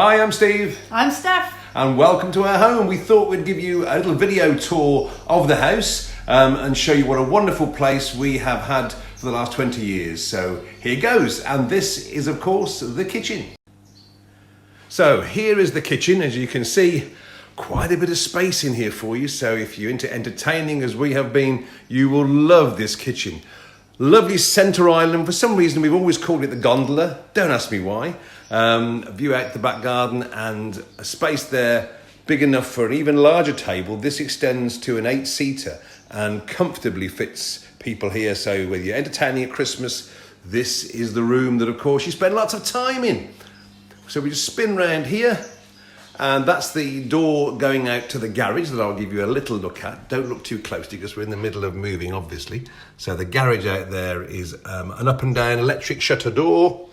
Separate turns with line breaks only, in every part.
Hi, I'm Steve.
I'm Steph.
And welcome to our home. We thought we'd give you a little video tour of the house and show you what a wonderful place we have had for the last 20 years. So here goes. And this is, of course, the kitchen. So here is the kitchen. As you can see, quite a bit of space in here for you. So if you're into entertaining as we have been, you will love this kitchen. Lovely centre island. For some reason, we've always called it the gondola. Don't ask me why. A view out the back garden and a space there big enough for an even larger table. This extends to an 8-seater and comfortably fits people here. So whether you're entertaining at Christmas, this is the room that, of course, you spend lots of time in. So we just spin round here. And that's the door going out to the garage that I'll give you a little look at. Don't look too closely because we're in the middle of moving, obviously. So the garage out there is an up and down electric shutter door.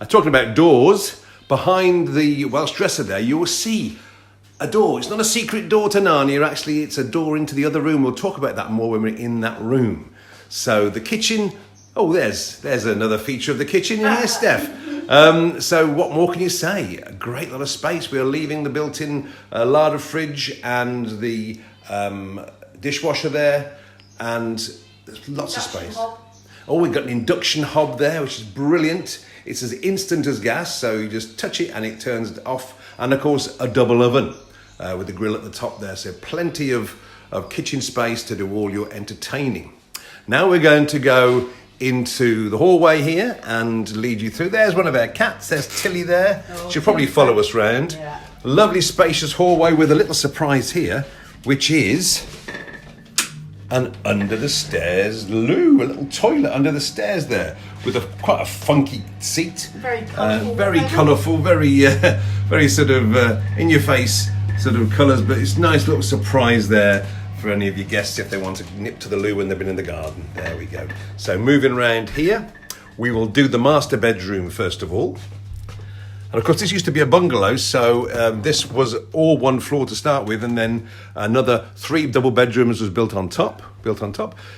Talking about doors, behind the Welsh dresser there, you will see a door. It's not a secret door to Narnia, actually. It's a door into the other room. We'll talk about that more when we're in that room. So the kitchen, oh, there's another feature of the kitchen in here, Steph. So what more can you say? A great lot of space. We're leaving the built-in larder fridge and the dishwasher there, and there's lots of space. Oh, we've got an induction hob there, which is brilliant. It's as instant as gas, so you just touch it and it turns off. And of course, a double oven with the grill at the top there. So plenty of kitchen space to do all your entertaining. Now we're going to go into the hallway here and lead you through. There's one of our cats. There's Tilly there. She'll probably follow us round. Yeah. Lovely spacious hallway with a little surprise here, which is an under the stairs loo, a little toilet under the stairs there with quite a funky seat.
Very colourful.
Very sort of in your face sort of colours, but it's a nice little surprise there for any of your guests if they want to nip to the loo when they've been in the garden. There we go. So moving around here, we will do the master bedroom first of all. And of course, this used to be a bungalow, so this was all one floor to start with, and then another 3 double bedrooms was built on top.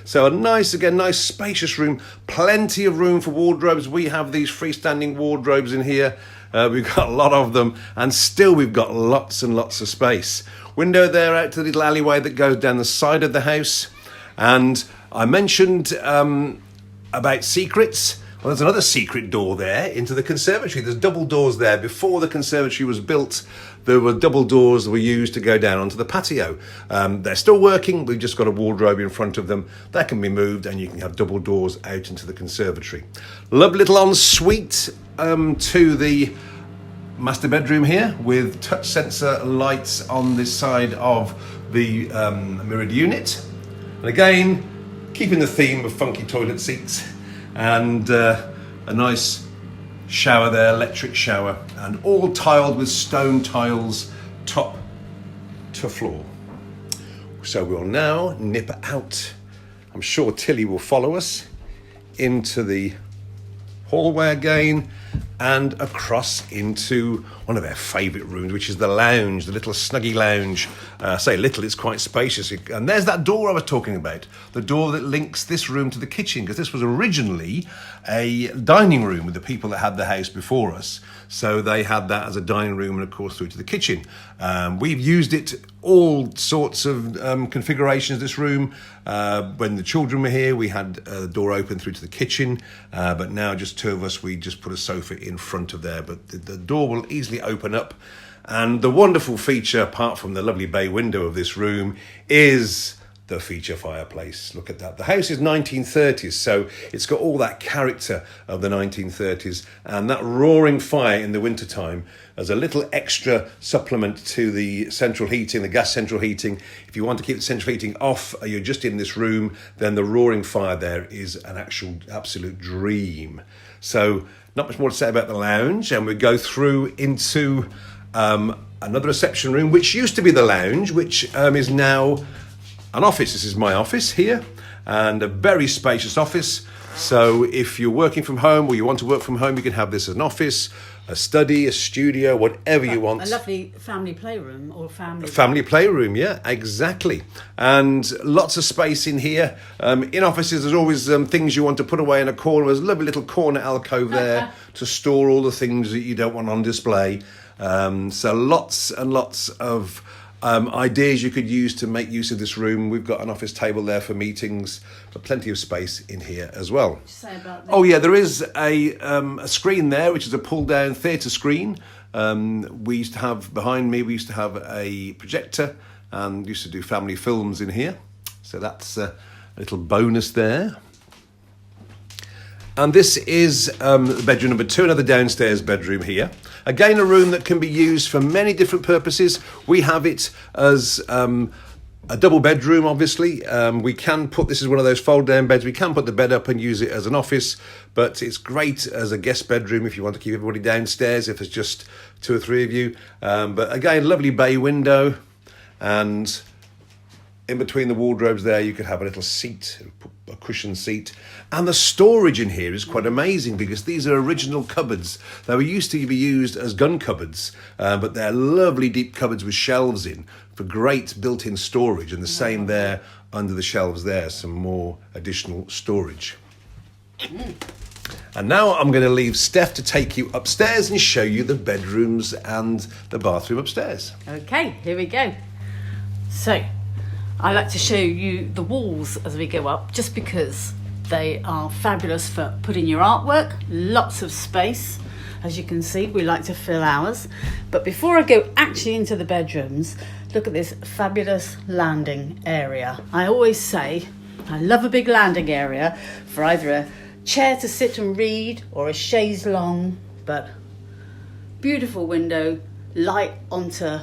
So a nice spacious room, plenty of room for wardrobes. We have these freestanding wardrobes in here. We've got a lot of them, and still we've got lots and lots of space. Window there out to the little alleyway that goes down the side of the house. And I mentioned about secrets. Well, there's another secret door there into the conservatory. There's double doors there. Before the conservatory was built, there were double doors that were used to go down onto the patio. They're still working. We've just got a wardrobe in front of them. That can be moved and you can have double doors out into the conservatory. Lovely little ensuite to the master bedroom here with touch sensor lights on this side of the mirrored unit. And again, keeping the theme of funky toilet seats. And a nice shower there, electric shower, and all tiled with stone tiles top to floor. So we'll now nip out. I'm sure Tilly will follow us into the hallway again and across into one of our favourite rooms, which is the lounge, the little snuggy lounge. I say little, it's quite spacious. And there's that door I was talking about, the door that links this room to the kitchen, because this was originally a dining room with the people that had the house before us. So they had that as a dining room and, of course, through to the kitchen. We've used it all sorts of configurations, this room. When the children were here, we had the door open through to the kitchen. But now just 2 of us, we just put a sofa in front of there. But the door will easily open up. And the wonderful feature, apart from the lovely bay window of this room, is the feature fireplace. Look at that. The house is 1930s, so it's got all that character of the 1930s, and that roaring fire in the wintertime as a little extra supplement to the central heating, the gas central heating. If you want to keep the central heating off, you're just in this room, then the roaring fire there is an absolute dream. So not much more to say about the lounge, and we go through into another reception room, which used to be the lounge, which is now an office. This is my office here, and a very spacious office. So if you're working from home or you want to work from home, you can have this as an office, a study, a studio, whatever you want.
A lovely family playroom or
family playroom, yeah, exactly. And lots of space in here. In offices, there's always things you want to put away in a corner. There's a lovely little corner alcove there to store all the things that you don't want on display. So lots and lots of ideas you could use to make use of this room. We've got an office table there for meetings, but plenty of space in here as well.
Say about
Oh yeah, there is a screen there, which is a pull-down theatre screen. We used to have, behind me, we used to have a projector and used to do family films in here. So that's a little bonus there. And this is bedroom number 2, another downstairs bedroom here. Again, a room that can be used for many different purposes. We have it as a double bedroom, obviously. We can put, this is one of those fold down beds, we can put the bed up and use it as an office, but it's great as a guest bedroom if you want to keep everybody downstairs, if there's just 2 or 3 of you. But again, lovely bay window, and in between the wardrobes there, you could have a little seat, a cushioned seat. And the storage in here is quite amazing because these are original cupboards. They were used to be used as gun cupboards, but they're lovely deep cupboards with shelves in for great built-in storage. And the same there under the shelves there, some more additional storage. And now I'm going to leave Steph to take you upstairs and show you the bedrooms and the bathroom upstairs.
Okay, here we go. So, I like to show you the walls as we go up, just because they are fabulous for putting your artwork. Lots of space. As you can see, we like to fill ours. But before I go actually into the bedrooms, look at this fabulous landing area. I always say I love a big landing area for either a chair to sit and read or a chaise longue, but beautiful window, light onto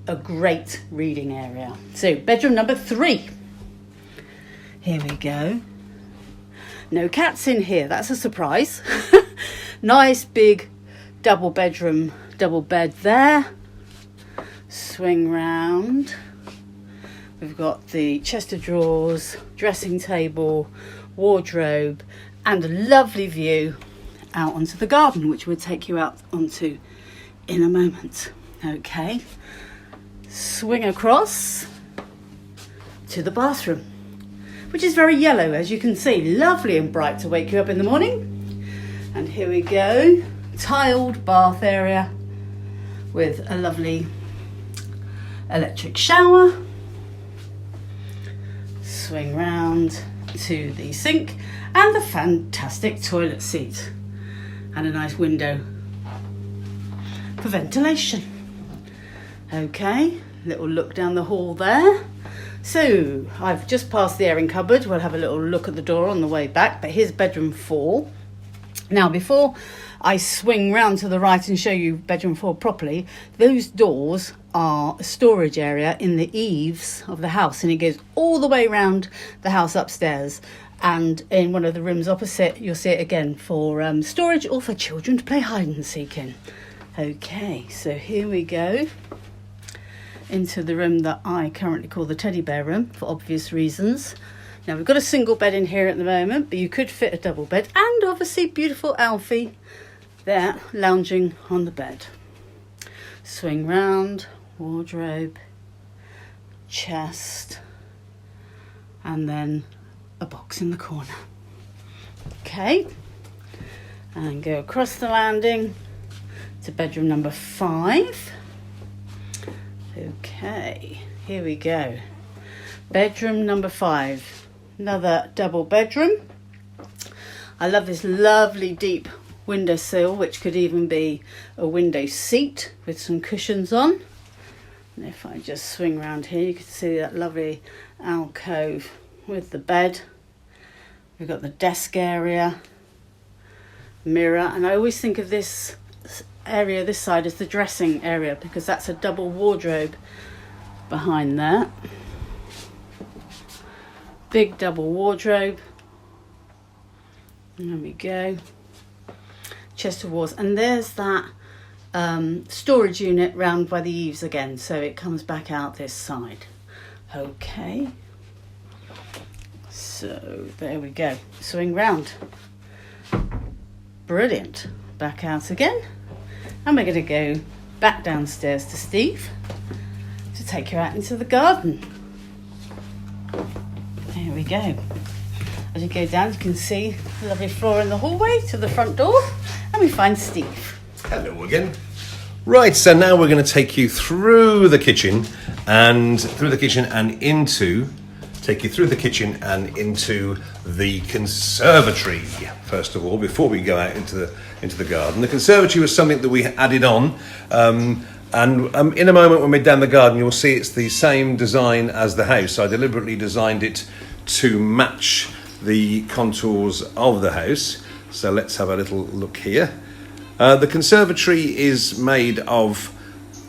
a great reading area. So bedroom number 3. Here we go. No cats in here, that's a surprise. Nice big double bedroom, double bed there. Swing round. We've got the chest of drawers, dressing table, wardrobe, and a lovely view out onto the garden, which we'll take you out onto in a moment. Okay. Swing across to the bathroom, which is very yellow, as you can see. Lovely and bright to wake you up in the morning. And here we go. Tiled bath area with a lovely electric shower. Swing round to the sink and the fantastic toilet seat. And a nice window for ventilation. Okay, little look down the hall there. So I've just passed the airing cupboard. We'll have a little look at the door on the way back, but here's bedroom 4. Now, before I swing round to the right and show you bedroom 4 properly, those doors are a storage area in the eaves of the house, and it goes all the way round the house upstairs. And in one of the rooms opposite, you'll see it again for storage or for children to play hide and seek in. Okay, so here we go into the room that I currently call the teddy bear room for obvious reasons. Now, we've got a single bed in here at the moment, but you could fit a double bed, and obviously beautiful Alfie there lounging on the bed. Swing round, wardrobe, chest, and then a box in the corner. Okay, and go across the landing to bedroom number 5. Okay, here we go. Bedroom number 5, another double bedroom. I love this lovely deep windowsill, which could even be a window seat with some cushions on. And if I just swing around here, you can see that lovely alcove with the bed. We've got the desk area, mirror, and I always think of this area this side as the dressing area because that's a double wardrobe behind there. Big double wardrobe. There we go. Chest of drawers, and there's that storage unit round by the eaves again, so it comes back out this side. Okay, so there we go. Swing round. Brilliant. Back out again, and we're going to go back downstairs to Steve to take you out into the garden. There we go. As you go down, you can see the lovely floor in the hallway to the front door, and we find Steve.
Hello again. Right, so now we're going to take you through the kitchen and into the conservatory. First of all, before we go out into the garden, the conservatory was something that we added on, and in a moment when we're down the garden, you'll see it's the same design as the house. I deliberately designed it to match the contours of the house. So let's have a little look here. The conservatory is made of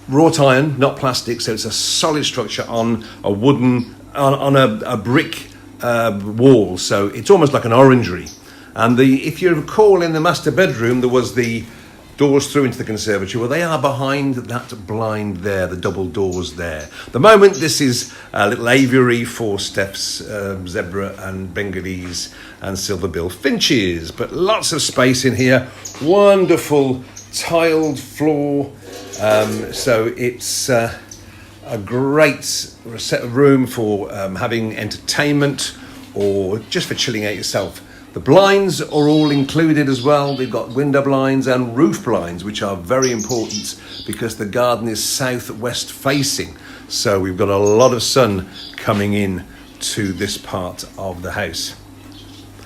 wrought iron, not plastic, so it's a solid structure on a wooden, on a brick wall. So it's almost like an orangery. And if you recall, in the master bedroom, there was the doors through into the conservatory. Well, they are behind that blind there, the double doors there. The moment, this is a little aviary for Steph's zebra and Bengalese and silver-billed finches, but lots of space in here. Wonderful tiled floor. So it's a great room for having entertainment or just for chilling out yourself. The blinds are all included as well. We've got window blinds and roof blinds, which are very important because the garden is southwest facing. So we've got a lot of sun coming in to this part of the house.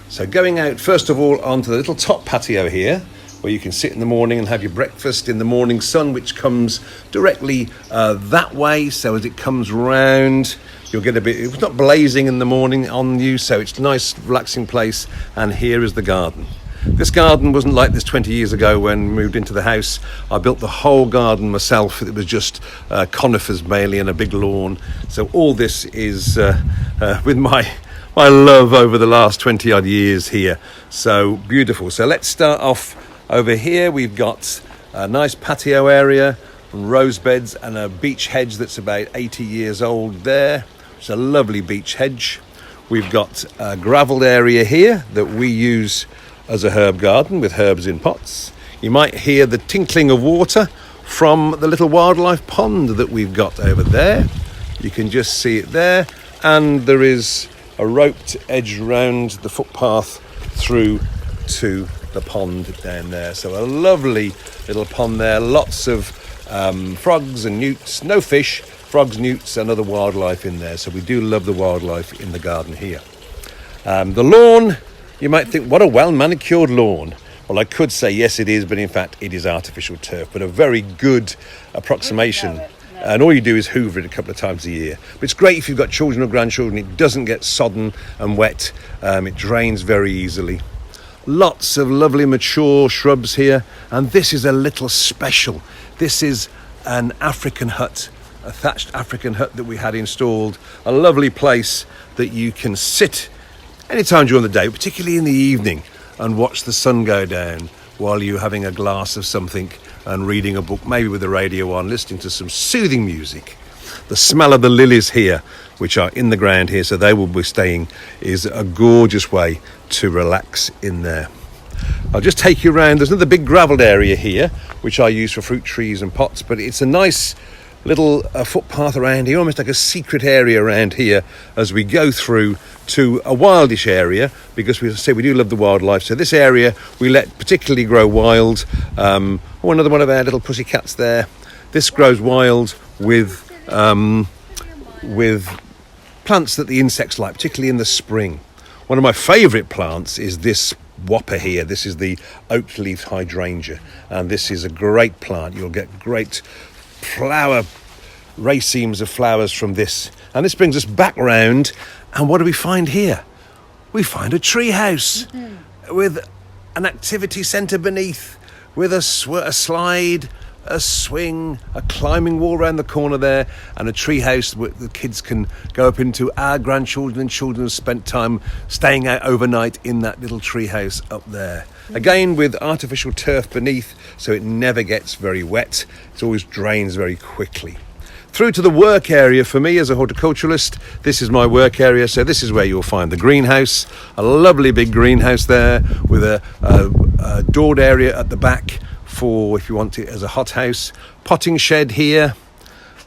So going out, first of all, onto the little top patio here, where you can sit in the morning and have your breakfast in the morning sun, which comes directly that way. So as it comes round, you'll get a bit, it's not blazing in the morning on you, so it's a nice relaxing place. And here is the garden. This garden wasn't like this 20 years ago when we moved into the house. I built the whole garden myself. It was just conifers mainly and a big lawn. So all this is with my love over the last 20 odd years here. So beautiful. So let's start off over here. We've got a nice patio area, rose beds and a beech hedge that's about 80 years old there. It's a lovely beech hedge. We've got a gravelled area here that we use as a herb garden with herbs in pots. You might hear the tinkling of water from the little wildlife pond that we've got over there. You can just see it there, and there is a roped edge round the footpath through to the pond down there. So a lovely little pond there, lots of frogs and newts, no fish, frogs, newts and other wildlife in there. So we do love the wildlife in the garden here. The lawn, you might think, what a well manicured lawn. Well, I could say yes it is, but in fact it is artificial turf, but a very good approximation. And all you do is hoover it a couple of times a year. But it's great if you've got children or grandchildren. It doesn't get sodden and wet. It drains very easily. Lots of lovely mature shrubs here. And this is a little special. This is an African hut, a thatched African hut that we had installed. A lovely place that you can sit anytime during the day, particularly in the evening, and watch the sun go down while you're having a glass of something and reading a book, maybe with the radio on, listening to some soothing music. The smell of the lilies here, which are in the ground here, so they will be staying, is a gorgeous way to relax in there. I'll just take you around. There's another big gravelled area here, which I use for fruit trees and pots, but it's a nice little footpath around here, almost like a secret area around here as we go through to a wildish area, because we say we do love the wildlife. So this area we let particularly grow wild. Another one of our little pussycats there. This grows wild with plants that the insects like, particularly in the spring. One of my favourite plants is this whopper here. This is the oak-leaf hydrangea, and this is a great plant. You'll get great flower racemes of flowers from this. And this brings us back round, and what do we find here? We find a tree house with an activity centre beneath, with a slide, a swing, a climbing wall around the corner there, and a tree house where the kids can go up into. Our grandchildren and children have spent time staying out overnight in that little tree house up there. Again, with artificial turf beneath, so it never gets very wet. It always drains very quickly. Through to the work area for me as a horticulturalist. This is my work area, so this is where you'll find the greenhouse, a lovely big greenhouse there with a doored area at the back for if you want it as a hothouse. Potting shed here.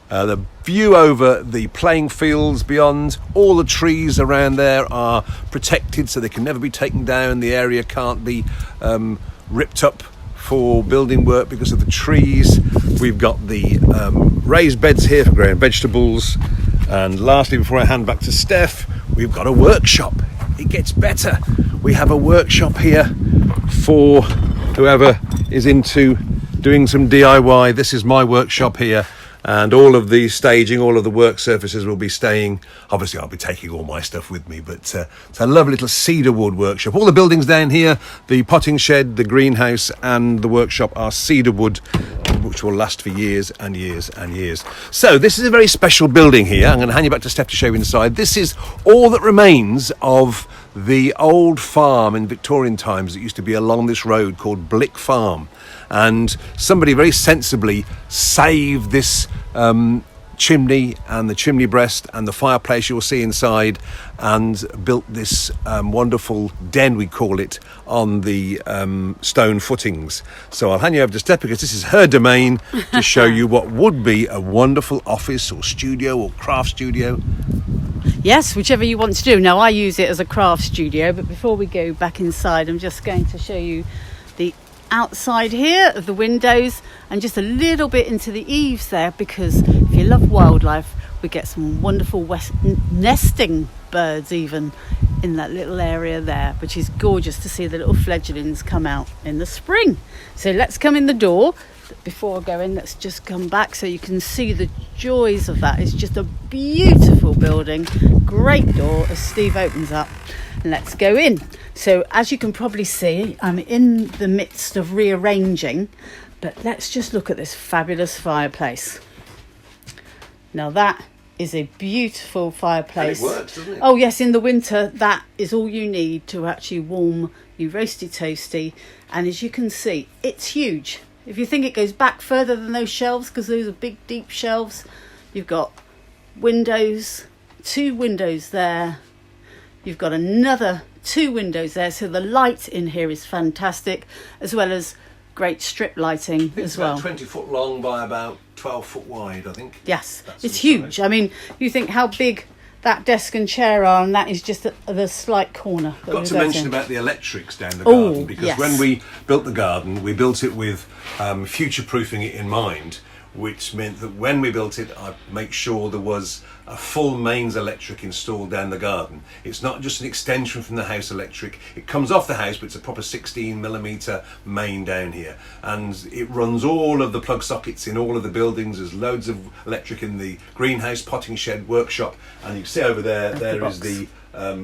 The view over the playing fields beyond. All the trees around there are protected, so they can never be taken down. The area can't be ripped up for building work because of the trees. We've got the raised beds here for growing vegetables. And lastly, before I hand back to Steph, we've got a workshop. It gets better. We have a workshop here for whoever is into doing some DIY. This is my workshop here, and all of the staging, all of the work surfaces will be staying. Obviously I'll be taking all my stuff with me, but it's a lovely little cedar wood workshop. All the buildings down here, the potting shed, the greenhouse and the workshop are cedar wood, which will last for years and years and years. So this is a very special building here. I'm going to hand you back to Steph to show you inside. This is all that remains of the old farm in Victorian times that used to be along this road called Blick Farm, and somebody very sensibly saved this chimney and the chimney breast and the fireplace you'll see inside, and built this wonderful den, we call it, on the stone footings. So I'll hand you over to Steph because this is her domain to show you what would be a wonderful office or studio or craft studio.
Yes, whichever you want to do. Now, I use it as a craft studio, but before we go back inside, I'm just going to show you the outside here of the windows and just a little bit into the eaves there, because if you love wildlife, we get some wonderful nesting birds even in that little area there, which is gorgeous to see the little fledglings come out in the spring. So let's come in the door. Before I go in, let's just come back so you can see the joys of that. It's just a beautiful building, great door as Steve opens up. Let's go in. So as you can probably see, I'm in the midst of rearranging, but let's just look at this fabulous fireplace. Now that is a beautiful fireplace.
And it works, doesn't it?
Oh yes, in the winter that is all you need to actually warm your roasty toasty, and as you can see, it's huge. If you think it goes back further than those shelves, because those are big deep shelves, you've got windows, 2 windows there, you've got another 2 windows there, so the light in here is fantastic, as well as great strip lighting as well.
It's about 20 foot long by about 12 foot wide, I think.
Yes,
That's
it's huge.
size.
I mean, you think how big that desk and chair are, and that is just the slight corner.
Got to mention about the electrics down the
Oh,
garden, because
yes.
when we built the garden, we built it with future-proofing it in mind, which meant that when we built it, I'd make sure there was a full mains electric installed down the garden. It's not just an extension from the house electric. It comes off the house, but it's a proper 16mm main down here, and it runs all of the plug sockets in all of the buildings. There's loads of electric in the greenhouse, potting shed, workshop, and you can see over there, there is the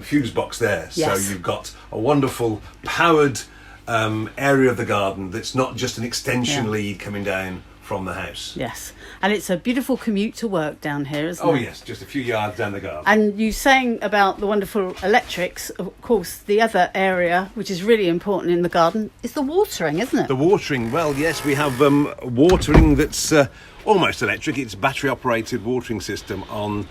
fuse box there.
Yes.
So you've got a wonderful powered area of the garden that's not just an extension lead coming down from the house.
Yes, and it's a beautiful commute to work down here, isn't it?
Oh yes, just a few yards down the garden.
And you saying about the wonderful electrics, of course, the other area which is really important in the garden is the watering, isn't it?
The watering, well, yes, we have watering that's almost electric. It's a battery operated watering system on.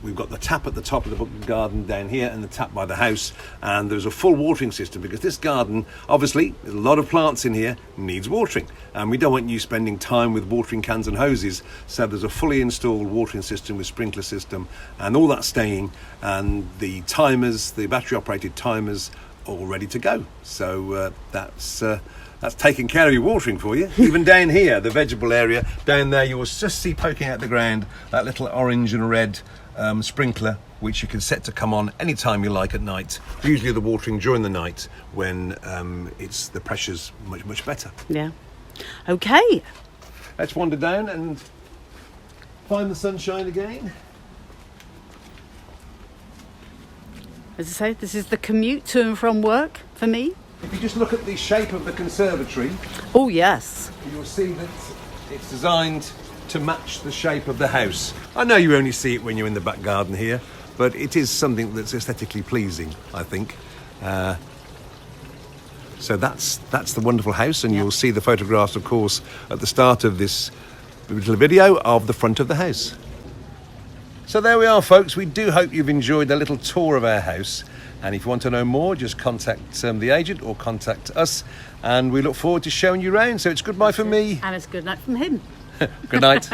We've got the tap at the top of the garden down here and the tap by the house, and there's a full watering system because this garden, obviously, there's a lot of plants in here, needs watering, and we don't want you spending time with watering cans and hoses, so there's a fully installed watering system with sprinkler system and all that staying, and the timers, the battery operated timers, all ready to go. So that's taking care of your watering for you. Even down here, the vegetable area, down there you will just see poking out the ground that little orange and red sprinkler, which you can set to come on any time you like at night. Usually the watering during the night when the pressure's much better.
Yeah. Okay.
Let's wander down and find the sunshine again.
As I say, this is the commute to and from work for me.
If you just look at the shape of the conservatory,
Oh yes.
you'll see that it's designed to match the shape of the house. I know you only see it when you're in the back garden here, but it is something that's aesthetically pleasing, I think. So that's the wonderful house, and you'll see the photographs, of course, at the start of this little video of the front of the house. So there we are, folks. We do hope you've enjoyed a little tour of our house. And if you want to know more, just contact the agent or contact us. And we look forward to showing you around. So it's goodbye from me.
And it's good night from him.
Good night.